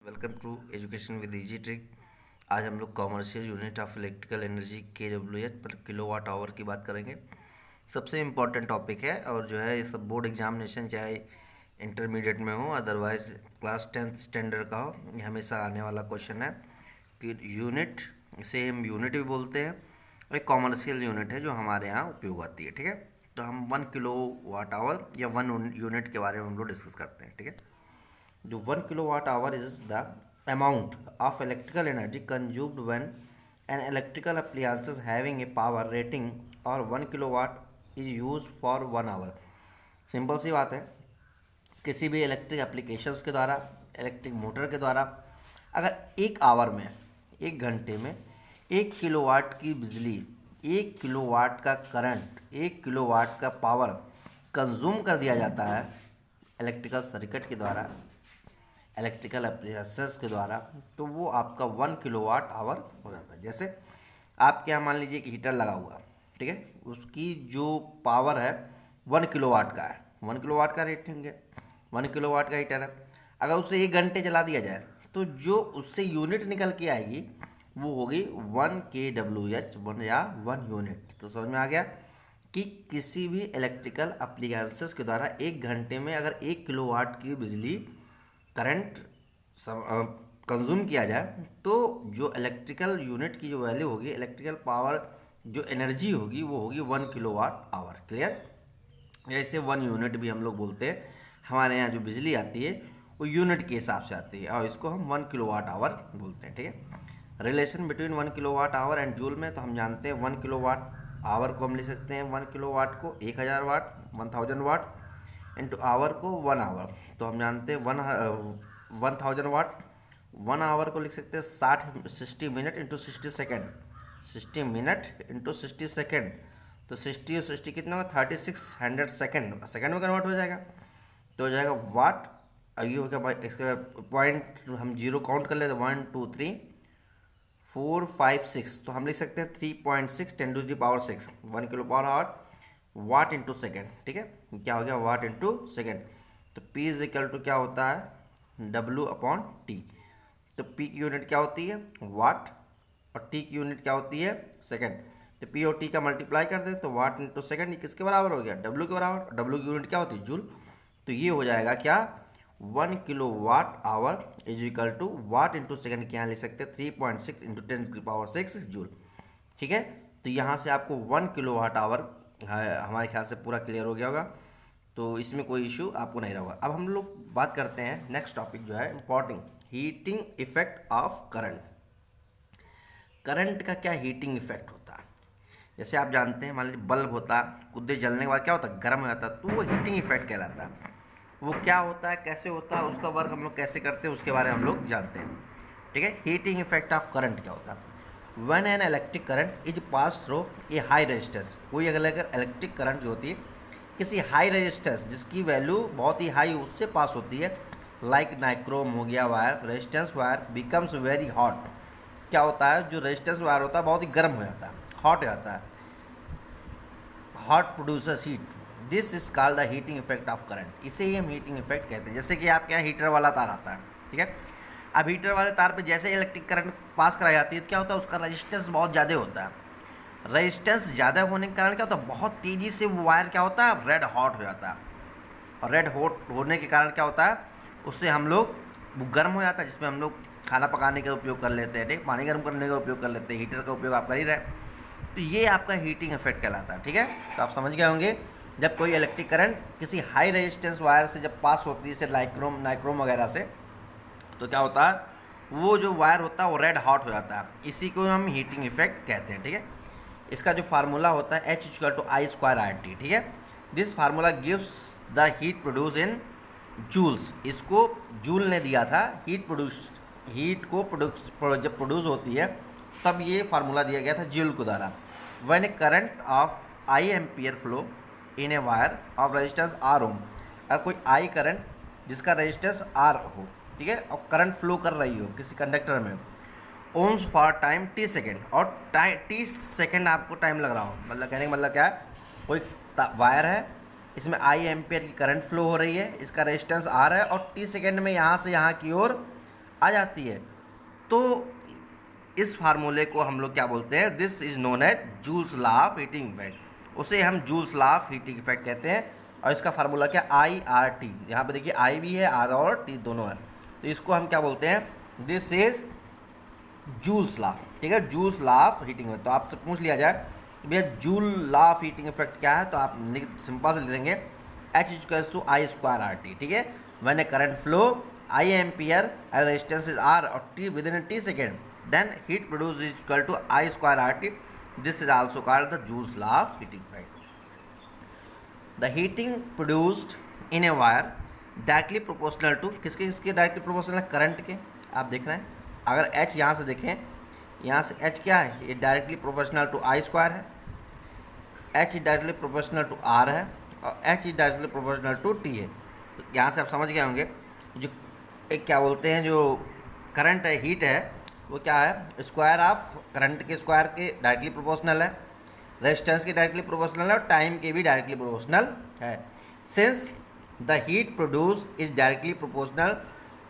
Welcome to education with easy trick. आज हम लोग commercial unit of electrical energy KWH पर किलोवाट आवर की बात करेंगे। सबसे इम्पॉर्टेंट टॉपिक है और जो है ये सब बोर्ड एग्जामिनेशन चाहे इंटरमीडिएट में हो अदरवाइज क्लास 10th स्टैंडर्ड का हो, ये हमेशा आने वाला क्वेश्चन है कि यूनिट, इसे हम यूनिट भी बोलते हैं और एक कॉमर्शियल यूनिट है जो हमारे यहाँ उपयोग आती है। ठीक है, तो हम 1 किलोवाट आवर या 1 यूनिट के बारे में हम लोग डिस्कस करते हैं। ठीक है, the 1 kilowatt hour is the amount of electrical energy consumed when an electrical appliance having a power rating or 1 kilowatt is used for 1 hour। Simple सी बात है, किसी भी इलेक्ट्रिक एप्लीकेशंस के द्वारा, इलेक्ट्रिक मोटर के द्वारा अगर एक आवर में, एक घंटे में 1 किलोवाट की बिजली, 1 किलोवाट का करंट, 1 किलोवाट का पावर कंज्यूम कर दिया जाता है इलेक्ट्रिकल सर्किट के द्वारा, इलेक्ट्रिकल अप्लायंसेस के द्वारा, तो वो आपका 1 किलोवाट आवर हो जाता है। जैसे आपके यहाँ मान लीजिए कि हीटर लगा हुआ, ठीक है, उसकी जो पावर है 1 किलोवाट का है, 1 किलोवाट का रेटिंग है, 1 किलोवाट का हीटर है। अगर उसे 1 घंटे चला दिया जाए तो जो उससे यूनिट निकल के आएगी वो होगी 1 kWh, 1 या 1 यूनिट। तो समझ में आ गया कि किसी भी इलेक्ट्रिकल अप्लायंसेस के द्वारा 1 घंटे में अगर 1 किलोवाट की बिजली करंट कंज्यूम किया जाए तो जो इलेक्ट्रिकल यूनिट की जो वैल्यू होगी, इलेक्ट्रिकल पावर जो एनर्जी होगी वो होगी 1 किलोवाट आवर। क्लियर? ऐसे 1 यूनिट भी हम लोग बोलते हैं। हमारे यहाँ जो बिजली आती है वो यूनिट के हिसाब से आती है और इसको हम 1 किलोवाट आवर बोलते हैं। ठीक है, relation between 1 kilowatt our and joule में तो हम जानते हैं 1 किलोवाट आवर को हम लिख सकते हैं 1 किलोवाट को 1000 वाट, 1000 वाट इंटू आवर को 1 आवर, तो हम जानते हैं 1000 वाट। 1 आवर को लिख सकते हैं 60 minute into 60 second, 60 minute into 60 second, तो 60 और 60 कितना होगा 3600 सेकेंड, सेकेंड में कन्वर्ट हो जाएगा तो हो जाएगा वाट। अब ये हो गया, इसका पॉइंट हम जीरो काउंट कर लेते हैं 1 2 3 4 5 6, तो हम लिख सकते हैं 3.6 10⁻⁶, 1 kilo power hour watt into second. ठीक है, क्या हो गया वाट इंटू सेकेंड। तो P इज इक्वल टू क्या होता है W/T। तो P की यूनिट क्या होती है वाट और T की यूनिट क्या होती है सेकेंड। तो P और T का मल्टीप्लाई कर दें तो वाट इंटू सेकेंड, ये किसके बराबर हो गया W के बराबर। W की यूनिट क्या होती है जूल। तो ये हो जाएगा क्या 1 kilowatt hour is equal to watt into second के यहाँ लिख सकते हैं 3.6 इंटू 10⁻⁶ जूल। ठीक है, तो यहाँ से आपको 1 किलोवाट आवर हमारे ख्याल से पूरा क्लियर हो गया होगा, तो इसमें कोई इशू आपको नहीं रहेगा। अब हम लोग बात करते हैं नेक्स्ट टॉपिक जो है important, heating effect of current. Current का क्या हीटिंग इफेक्ट होता है? जैसे आप जानते हैं मान लीजिए बल्ब होता है, कुछ देर जलने के बाद क्या होता है गर्म हो जाता है, तो वो हीटिंग इफेक्ट कहलाता है। वो क्या होता है, कैसे होता है, उसका वर्क हम लोग कैसे करते हैं उसके बारे में हम लोग जानते हैं। ठीक है, हीटिंग इफेक्ट ऑफ करंट क्या होता है? When an electric current is passed through a high resistance, कोई अगर इलेक्ट्रिक करंट जो होती है किसी हाई रेजिस्टेंस जिसकी वैल्यू बहुत ही हाई उससे पास होती है, लाइक नाइक्रोम हो गया wire, resistance wire becomes very hot. क्या होता है, जो रेजिस्टेंस वायर होता है बहुत ही गर्म हो जाता है, हॉट हो जाता है, hot producers heat, this is called the heating effect of current. इसे ही हम हीटिंग इफेक्ट कहते हैं। जैसे कि आपके यहाँ हीटर वाला तार आता है, ठीक है, अब हीटर वाले तार पे जैसे इलेक्ट्रिक करंट पास कराई जाती है तो क्या होता है उसका रेजिस्टेंस बहुत ज़्यादा होता है। रेजिस्टेंस ज़्यादा होने के कारण क्या होता है बहुत तेज़ी से वो वायर क्या होता है रेड हॉट हो जाता है, और रेड हॉट होने के कारण क्या होता है उससे हम लोग वो गर्म हो जाता है, जिसमें हम लोग खाना पकाने का उपयोग कर लेते हैं, ठीक, पानी गर्म करने का उपयोग कर लेते हैं, हीटर का उपयोग आप कर ही रहे, तो ये आपका हीटिंग इफेक्ट कहलाता है। ठीक है, तो आप समझ गए होंगे जब कोई इलेक्ट्रिक करंट किसी हाई रेजिस्टेंस वायर से जब पास होती है, जैसे नाइक्रोम वगैरह से, तो क्या होता है वो जो वायर होता है वो रेड हॉट हो जाता है, इसी को हम हीटिंग इफेक्ट कहते हैं। ठीक है, इसका जो फार्मूला होता है H=I²RT। ठीक है, this formula gives the heat produce in joules. इसको जूल ने दिया था, हीट को जब प्रोड्यूस होती है तब ये फार्मूला दिया गया था जूल को द्वारा। When a current of I ampere flow in a wire of resistance R ओम, अगर कोई I करंट जिसका रेजिस्टेंस R हो, ठीक है, और करंट फ्लो कर रही हो किसी कंडक्टर में, ohms for time T second, और T सेकेंड आपको टाइम लग रहा हो, मतलब कहने का मतलब क्या है, कोई वायर है इसमें I एम्पियर की करंट फ्लो हो रही है, इसका रेजिस्टेंस R है और T सेकेंड में यहाँ से यहाँ की ओर आ जाती है। तो इस फार्मूले को हम लोग क्या बोलते हैं, this is known as Joule's law of heating effect, उसे हम Joule's law of heating effect कहते हैं। और इसका फार्मूला क्या, आई आर टी, यहाँ पे देखिए आई भी है, आर और टी दोनों है, तो इसको हम क्या बोलते हैं, दिस इज जूल्स लॉ, ठीक है, Joule's law of heating effect. तो आपसे पूछ लिया जाए कि भैया Joule law of heating effect क्या है, तो आप सिंपल से लिखेंगे H equals to I square R T, ठीक है। When a current flow I ampere and resistance is R और T within T second, then heat produced is equal to I square RT. This is also called the Joule's law of heating effect. The heating produced in a wire directly proportional to किसके directly proportional है, current के। आप देख रहे हैं अगर H यहाँ से देखें, यहाँ से H क्या है, ये directly proportional to I square है, H directly proportional to R है और H directly proportional to T है। तो यहाँ से आप समझ गए होंगे जो एक क्या बोलते हैं, जो करंट है, हीट है, वो क्या है, स्क्वायर ऑफ करंट के स्क्वायर के डायरेक्टली प्रोपोर्शनल है, रेजिस्टेंस के डायरेक्टली प्रोपोर्शनल है और टाइम के भी डायरेक्टली प्रोपोर्शनल है। Since the heat produce is directly proportional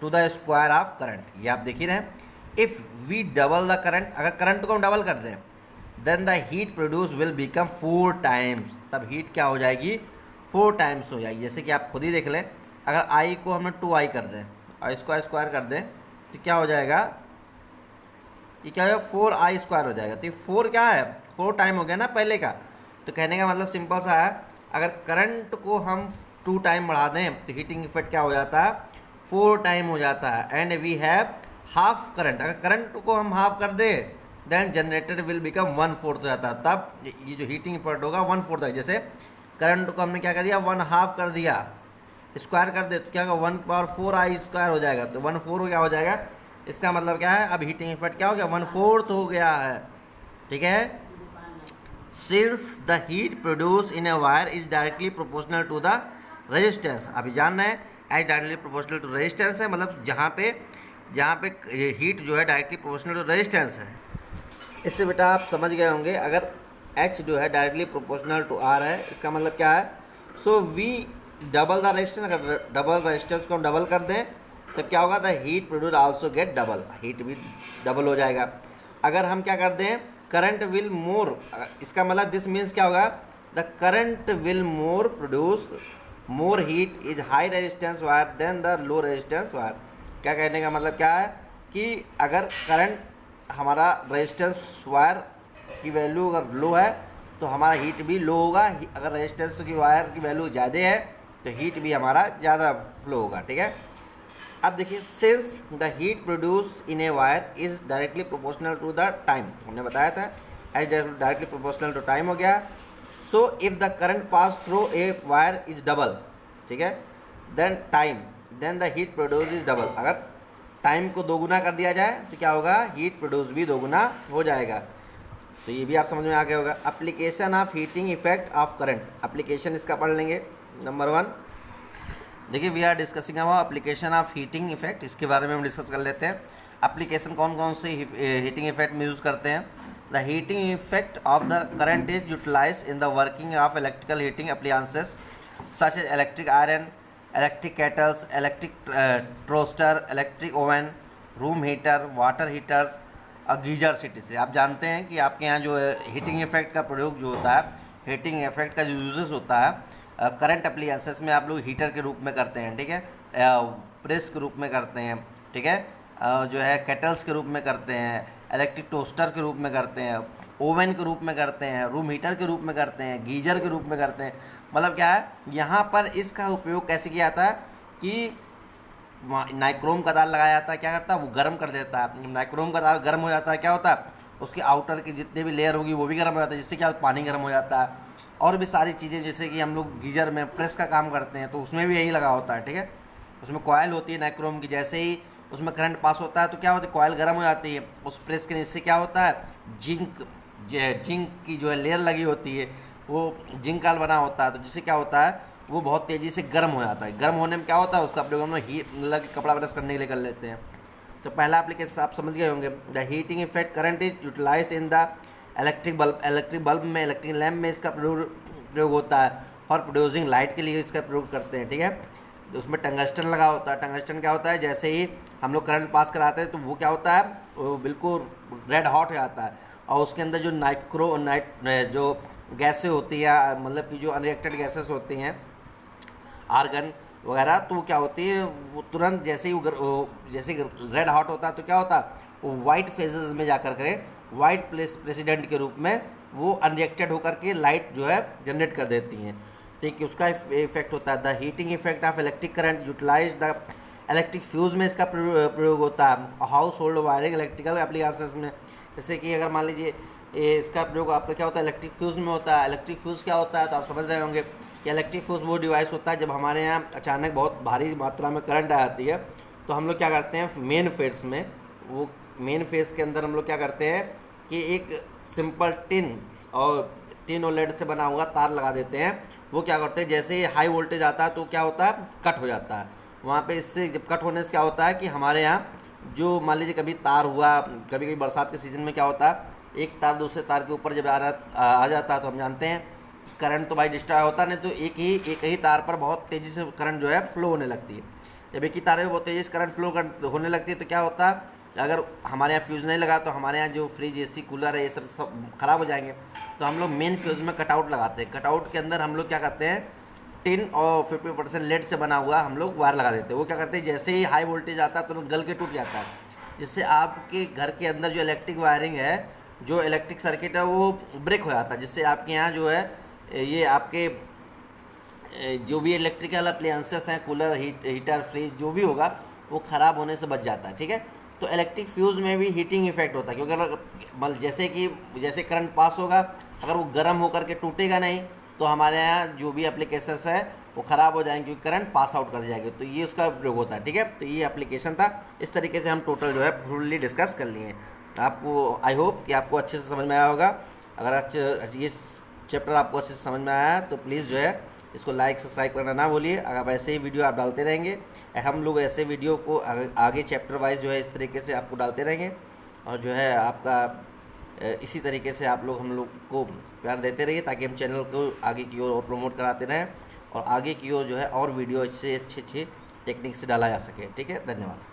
to the square of current, ये आप देख ही रहे हैं। If we double the current, अगर करंट को हम डबल कर दें, then the heat produce will become 4 times, तब हीट क्या हो जाएगी, 4 टाइम्स हो जाएगी। जैसे कि आप खुद ही देख लें, अगर आई को हमने 2i कर दें और इसको स्क्वायर कर दें तो क्या हो जाएगा, ये क्या है, 4i स्क्वायर हो जाएगा। तो ये 4 क्या है, 4 टाइम हो गया ना पहले का। तो कहने का मतलब सिंपल सा है, अगर करंट को हम 2 टाइम बढ़ा दें तो हीटिंग इफेक्ट क्या हो जाता है, 4 टाइम हो जाता है। And we have half current, अगर करंट को हम हाफ कर दें देन जनरेटर विल बिकम 1/4 हो जाता है, तब ये जो हीटिंग इफेक्ट होगा 1/4 है। जैसे करंट को हमने क्या कर दिया, 1/2 कर दिया, स्क्वायर कर दे तो क्या होगा, 1/4i स्क्वायर हो जाएगा, तो 1/4 क्या हो जाएगा, इसका मतलब क्या है, अब हीटिंग इफेक्ट क्या हो गया, 1/4 हो गया है, ठीक है। Since the heat produce in a wire is directly proportional to the resistance, अभी जान रहे हैं as directly proportional to resistance है, मतलब जहाँ पे हीट जो है डायरेक्टली प्रोपोर्शनल टू रेजिस्टेंस है। इससे बेटा आप समझ गए होंगे, अगर H जो है डायरेक्टली प्रोपोर्शनल टू R है, इसका मतलब क्या है, so we double the resistance, अगर डबल रेजिस्टेंस को हम डबल कर दें तब क्या होगा, the heat produce also get double, heat भी डबल हो जाएगा। अगर हम क्या कर दें, करंट विल मोर, इसका मतलब दिस मीन्स क्या होगा, the current will more produce more heat is high resistance wire then the low resistance wire. क्या कहने का मतलब क्या है कि अगर करंट हमारा रेजिस्टेंस वायर की वैल्यू अगर लो है तो हमारा हीट भी लो होगा, अगर रेजिस्टेंस की वायर की वैल्यू ज़्यादा है तो हीट भी हमारा ज़्यादा फ्लो होगा, ठीक है। अब देखिए, since the heat produce in a wire is directly proportional to the time, हमने बताया था as directly proportional to time हो गया। So if the current pass through a wire is double, ठीक है, then the heat produce is double, अगर time को दोगुना कर दिया जाए तो क्या होगा, हीट प्रोड्यूस भी दोगुना हो जाएगा। तो ये भी आप समझ में आ गया होगा। Application of heating effect of current, application इसका पढ़ लेंगे। नंबर 1 देखिए, we are discussing about application of heating effect, इसके बारे में हम डिस्कस कर लेते हैं। एप्लीकेशन कौन कौन से हीटिंग इफेक्ट में यूज़ करते हैं। The heating effect of the current is utilise in the working of electrical heating appliances such as electric iron, electric kettles, electric toaster, electric oven, room heater, water heaters और geyser सिटी से। आप जानते हैं कि आपके यहाँ जो हीटिंग इफेक्ट का प्रयोग जो होता है, हीटिंग इफेक्ट का जो यूजेस होता है करंट अप्लायंसेस में, आप लोग हीटर के रूप में करते हैं, ठीक है, प्रेस के रूप में करते हैं, ठीक है, जो है केटल्स के रूप में करते हैं, इलेक्ट्रिक टोस्टर के रूप में करते हैं, ओवन के रूप में करते हैं, रूम हीटर के रूप में करते हैं, गीजर के रूप में करते हैं। मतलब क्या है, यहाँ पर इसका उपयोग कैसे किया जाता है कि नाइक्रोम का तार लगाया जाता है, क्या करता है, वो गर्म कर देता है। नाइक्रोम का तार गर्म हो जाता है, क्या होता है, उसकी आउटर की जितने भी लेयर होगी वो भी गर्म हो जाता है, जिससे क्या पानी गर्म हो जाता है। और भी सारी चीज़ें, जैसे कि हम लोग गीजर में प्रेस का काम करते हैं तो उसमें भी यही लगा होता है, ठीक है। उसमें कॉयल होती है नाइक्रोम की, जैसे ही उसमें करंट पास होता है तो क्या होता है, कॉयल गर्म हो जाती है। उस प्रेस के नीचे क्या होता है, जिंक की जो है लेयर लगी होती है, वो जिंक काल बना होता है, तो जिससे क्या होता है, वो बहुत तेज़ी से गर्म हो जाता है। गर्म होने में क्या होता है, उसका प्रयोग हम मतलब कपड़ा प्रेस करने के लिए कर लेते हैं। तो पहला एप्लीकेशन आप समझ गए होंगे, the heating effect current is utilise in the electric bulb में, इलेक्ट्रिक लैम्प में इसका प्रयोग होता है, और प्रोड्यूसिंग लाइट के लिए इसका प्रयोग करते हैं, ठीक है। तो उसमें टंगस्टन लगा होता है। टंगस्टन क्या होता है, जैसे ही हम लोग करंट पास कराते हैं तो वो क्या होता है, वो बिल्कुल रेड हॉट हो जाता है, और उसके अंदर जो जो गैसें होती है, मतलब कि जो अनरिएक्टेड गैसेस होती हैं, आर्गन वगैरह, तो वो क्या होती है, वो तुरंत जैसे ही जैसे रेड हॉट होता है तो क्या होता है, वो वाइट फेजेस में जाकर के वाइट प्रेसिडेंट के रूप में वो अनरिएक्टेड होकर के लाइट जो है जनरेट कर देती हैं। ठीक है, उसका इफेक्ट होता है the heating effect of electric current utilise the electric fuse में इसका प्रयोग होता है। Household wiring electrical applications में, जैसे कि अगर मान लीजिए इसका प्रयोग आपका क्या होता है, इलेक्ट्रिक फ्यूज में होता है। इलेक्ट्रिक फ्यूज क्या होता है, तो आप समझ रहे होंगे कि इलेक्ट्रिक फ्यूज वो डिवाइस होता है जब हमारे यहाँ अचानक बहुत भारी मात्रा में करंट आ जाती है, तो हम लोग क्या करते हैं मेन फेज में, वो मेन फेज के अंदर हम लोग क्या करते हैं कि एक सिंपल टिन और लेड से बना हुआ तार लगा देते हैं। वो क्या करते हैं, जैसे ही हाई वोल्टेज आता है तो क्या होता है, कट हो जाता है वहाँ पे। इससे जब कट होने से क्या होता है कि हमारे यहाँ जो मान लीजिए कभी तार हुआ, कभी कभी बरसात के सीज़न में क्या होता है, एक तार दूसरे तार के ऊपर जब आ जाता है तो हम जानते हैं करंट तो भाई डिस्ट्रॉय होता नहीं, तो एक ही तार पर बहुत तेज़ी से करंट जो है फ्लो होने लगती है। जब एक ही तार में बहुत तेज़ी से करंट फ्लो होने लगती है तो क्या होता है, अगर हमारे यहाँ फ्यूज़ नहीं लगा तो हमारे यहाँ जो फ्रिज एसी कूलर है ये सब ख़राब हो जाएंगे। तो हम लोग मेन फ्यूज़ में कटआउट लगाते हैं। कटआउट के अंदर हम लोग क्या करते हैं, टिन और 50% लेड से बना हुआ हम लोग वायर लगा देते हैं। वो क्या करते हैं, जैसे ही हाई वोल्टेज आता है तो गल के टूट जाता है, जिससे आपके घर के अंदर जो इलेक्ट्रिक वायरिंग है, जो इलेक्ट्रिक सर्किट है वो ब्रेक हो जाता है, जिससे आपके यहाँ जो है ये आपके जो भी इलेक्ट्रिकल अप्लायंसेस हैं, कूलर हीटर फ्रिज जो भी होगा वो ख़राब होने से बच जाता है। ठीक है, तो इलेक्ट्रिक फ्यूज़ में भी हीटिंग इफेक्ट होता है, क्योंकि अगर जैसे करंट पास होगा, अगर वो गर्म होकर के टूटेगा नहीं तो हमारे यहाँ जो भी एप्लीकेशंस है वो ख़राब हो जाएंगे, क्योंकि करंट पास आउट कर जाएंगे। तो ये उसका प्रयोग होता है। ठीक है, तो ये एप्लीकेशन था। इस तरीके से हम टोटल जो है फुल्ली डिस्कस कर लिए। आपको आई होप कि आपको अच्छे से समझ में आया होगा। अगर ये चैप्टर आपको अच्छे से समझ में आया तो प्लीज़ जो है इसको लाइक सब्सक्राइब करना ना भूलिए। अगर ऐसे ही वीडियो आप डालते रहेंगे, हम लोग ऐसे वीडियो को आगे चैप्टर वाइज जो है इस तरीके से आपको डालते रहेंगे, और जो है आपका इसी तरीके से आप लोग हम लोग को प्यार देते रहिए, ताकि हम चैनल को आगे की ओर और प्रमोट कराते रहें, और आगे की ओर जो है और वीडियो इससे अच्छे टेक्निक से डाला जा सके। ठीक है, धन्यवाद।